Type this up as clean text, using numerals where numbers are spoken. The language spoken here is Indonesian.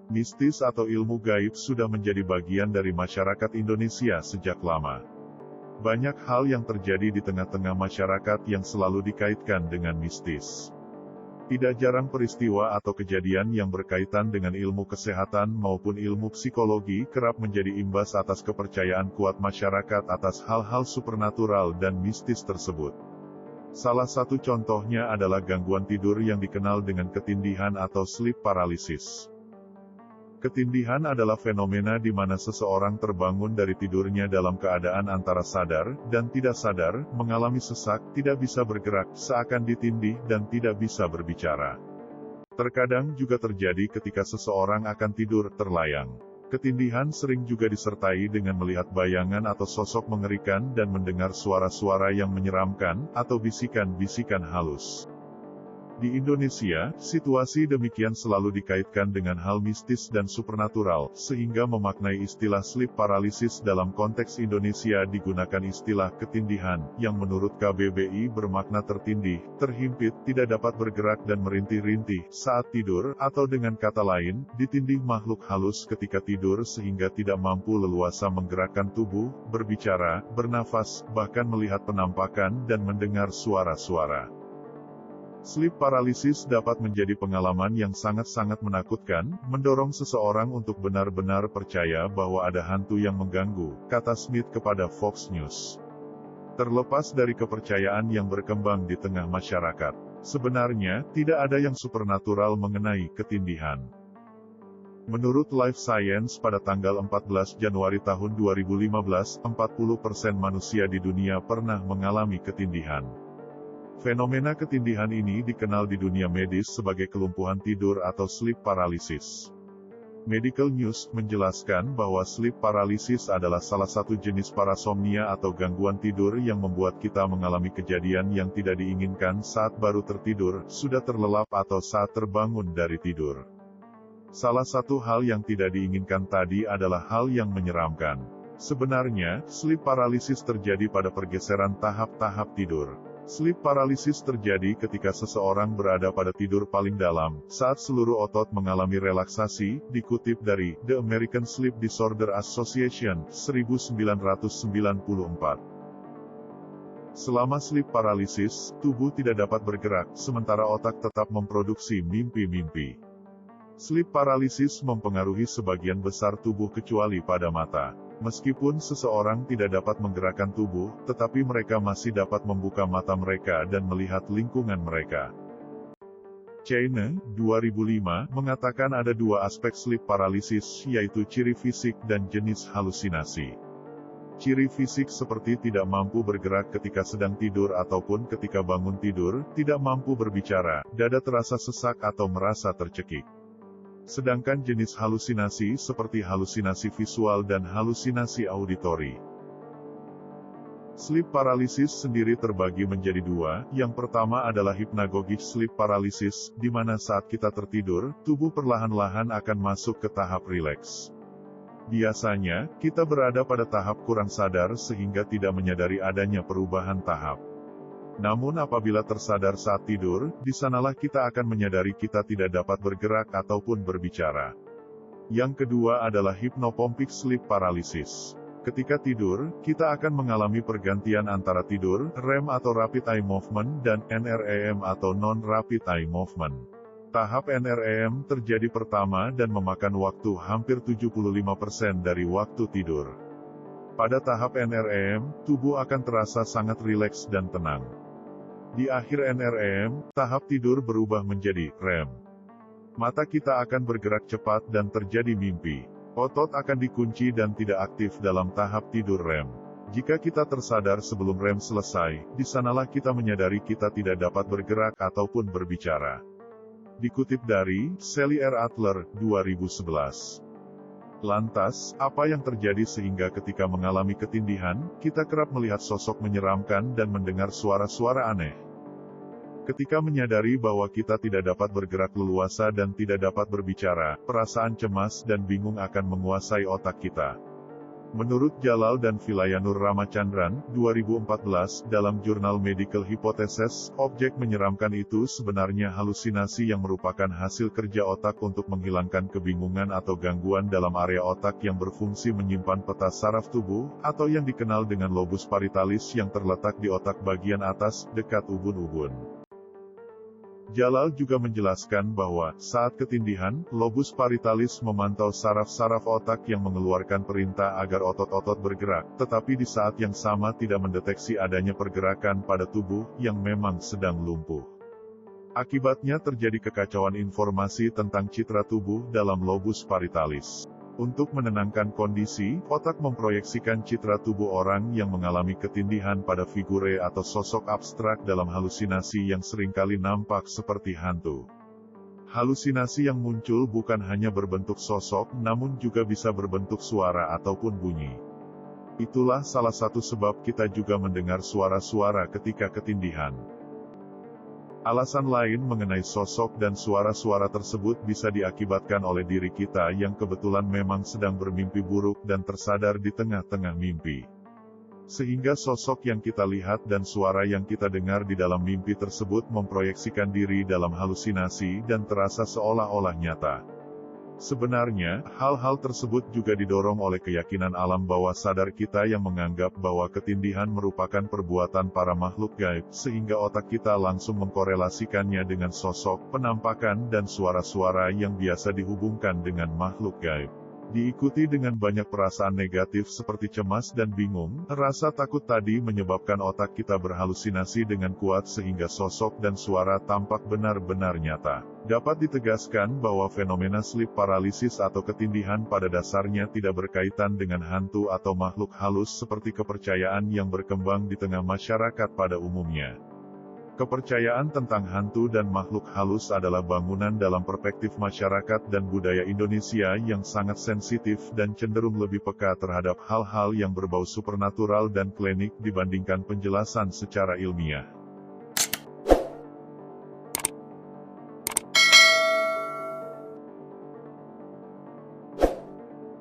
Mistis atau ilmu gaib sudah menjadi bagian dari masyarakat Indonesia sejak lama. Banyak hal yang terjadi di tengah-tengah masyarakat yang selalu dikaitkan dengan mistis. Tidak jarang peristiwa atau kejadian yang berkaitan dengan ilmu kesehatan maupun ilmu psikologi kerap menjadi imbas atas kepercayaan kuat masyarakat atas hal-hal supernatural dan mistis tersebut. Salah satu contohnya adalah gangguan tidur yang dikenal dengan ketindihan atau sleep paralysis. Ketindihan adalah fenomena di mana seseorang terbangun dari tidurnya dalam keadaan antara sadar dan tidak sadar, mengalami sesak, tidak bisa bergerak, seakan ditindih, dan tidak bisa berbicara. Terkadang juga terjadi ketika seseorang akan tidur terlayang. Ketindihan sering juga disertai dengan melihat bayangan atau sosok mengerikan dan mendengar suara-suara yang menyeramkan, atau bisikan-bisikan halus. Di Indonesia, situasi demikian selalu dikaitkan dengan hal mistis dan supernatural, sehingga memaknai istilah sleep paralysis dalam konteks Indonesia digunakan istilah ketindihan, yang menurut KBBI bermakna tertindih, terhimpit, tidak dapat bergerak dan merintih-rintih saat tidur, atau dengan kata lain, ditindih makhluk halus ketika tidur sehingga tidak mampu leluasa menggerakkan tubuh, berbicara, bernafas, bahkan melihat penampakan dan mendengar suara-suara. Sleep paralysis dapat menjadi pengalaman yang sangat-sangat menakutkan, mendorong seseorang untuk benar-benar percaya bahwa ada hantu yang mengganggu, kata Smith kepada Fox News. Terlepas dari kepercayaan yang berkembang di tengah masyarakat, sebenarnya tidak ada yang supernatural mengenai ketindihan. Menurut Life Science pada tanggal 14 Januari tahun 2015, 40% manusia di dunia pernah mengalami ketindihan. Fenomena ketindihan ini dikenal di dunia medis sebagai kelumpuhan tidur atau sleep paralysis. Medical News menjelaskan bahwa sleep paralysis adalah salah satu jenis parasomnia atau gangguan tidur yang membuat kita mengalami kejadian yang tidak diinginkan saat baru tertidur, sudah terlelap atau saat terbangun dari tidur. Salah satu hal yang tidak diinginkan tadi adalah hal yang menyeramkan. Sebenarnya, sleep paralysis terjadi pada pergeseran tahap-tahap tidur. Sleep paralysis terjadi ketika seseorang berada pada tidur paling dalam, saat seluruh otot mengalami relaksasi, dikutip dari The American Sleep Disorder Association, 1994. Selama sleep paralysis, tubuh tidak dapat bergerak, sementara otak tetap memproduksi mimpi-mimpi. Sleep paralysis mempengaruhi sebagian besar tubuh kecuali pada mata. Meskipun seseorang tidak dapat menggerakkan tubuh, tetapi mereka masih dapat membuka mata mereka dan melihat lingkungan mereka. China, 2005, mengatakan ada dua aspek sleep paralysis, yaitu ciri fisik dan jenis halusinasi. Ciri fisik seperti tidak mampu bergerak ketika sedang tidur ataupun ketika bangun tidur, tidak mampu berbicara, dada terasa sesak atau merasa tercekik. Sedangkan jenis halusinasi seperti halusinasi visual dan halusinasi auditori. Sleep paralysis sendiri terbagi menjadi dua, yang pertama adalah hypnagogic sleep paralysis, di mana saat kita tertidur, tubuh perlahan-lahan akan masuk ke tahap rileks. Biasanya, kita berada pada tahap kurang sadar sehingga tidak menyadari adanya perubahan tahap. Namun apabila tersadar saat tidur, di sanalah kita akan menyadari kita tidak dapat bergerak ataupun berbicara. Yang kedua adalah hypnopompic sleep paralysis. Ketika tidur, kita akan mengalami pergantian antara tidur, REM atau Rapid Eye Movement, dan NREM atau Non-Rapid Eye Movement. Tahap NREM terjadi pertama dan memakan waktu hampir 75% dari waktu tidur. Pada tahap NREM, tubuh akan terasa sangat rileks dan tenang. Di akhir NREM, tahap tidur berubah menjadi REM. Mata kita akan bergerak cepat dan terjadi mimpi. Otot akan dikunci dan tidak aktif dalam tahap tidur REM. Jika kita tersadar sebelum REM selesai, di sanalah kita menyadari kita tidak dapat bergerak ataupun berbicara. Dikutip dari Sally R. Adler, 2011. Lantas, apa yang terjadi sehingga ketika mengalami ketindihan, kita kerap melihat sosok menyeramkan dan mendengar suara-suara aneh? Ketika menyadari bahwa kita tidak dapat bergerak leluasa dan tidak dapat berbicara, perasaan cemas dan bingung akan menguasai otak kita. Menurut Jalal dan Vilayanur Ramachandran, 2014, dalam jurnal Medical Hypothesis, objek menyeramkan itu sebenarnya halusinasi yang merupakan hasil kerja otak untuk menghilangkan kebingungan atau gangguan dalam area otak yang berfungsi menyimpan peta saraf tubuh, atau yang dikenal dengan lobus paritalis yang terletak di otak bagian atas, dekat ubun-ubun. Jalal juga menjelaskan bahwa, saat ketindihan, lobus paritalis memantau saraf-saraf otak yang mengeluarkan perintah agar otot-otot bergerak, tetapi di saat yang sama tidak mendeteksi adanya pergerakan pada tubuh yang memang sedang lumpuh. Akibatnya terjadi kekacauan informasi tentang citra tubuh dalam lobus paritalis. Untuk menenangkan kondisi, otak memproyeksikan citra tubuh orang yang mengalami ketindihan pada figure atau sosok abstrak dalam halusinasi yang seringkali nampak seperti hantu. Halusinasi yang muncul bukan hanya berbentuk sosok, namun juga bisa berbentuk suara ataupun bunyi. Itulah salah satu sebab kita juga mendengar suara-suara ketika ketindihan. Alasan lain mengenai sosok dan suara-suara tersebut bisa diakibatkan oleh diri kita yang kebetulan memang sedang bermimpi buruk dan tersadar di tengah-tengah mimpi. Sehingga sosok yang kita lihat dan suara yang kita dengar di dalam mimpi tersebut memproyeksikan diri dalam halusinasi dan terasa seolah-olah nyata. Sebenarnya, hal-hal tersebut juga didorong oleh keyakinan alam bawah sadar kita yang menganggap bahwa ketindihan merupakan perbuatan para makhluk gaib, sehingga otak kita langsung mengkorelasikannya dengan sosok, penampakan dan suara-suara yang biasa dihubungkan dengan makhluk gaib. Diikuti dengan banyak perasaan negatif seperti cemas dan bingung, rasa takut tadi menyebabkan otak kita berhalusinasi dengan kuat sehingga sosok dan suara tampak benar-benar nyata. Dapat ditegaskan bahwa fenomena sleep paralysis atau ketindihan pada dasarnya tidak berkaitan dengan hantu atau makhluk halus seperti kepercayaan yang berkembang di tengah masyarakat pada umumnya. Kepercayaan tentang hantu dan makhluk halus adalah bangunan dalam perspektif masyarakat dan budaya Indonesia yang sangat sensitif dan cenderung lebih peka terhadap hal-hal yang berbau supernatural dan klinik dibandingkan penjelasan secara ilmiah.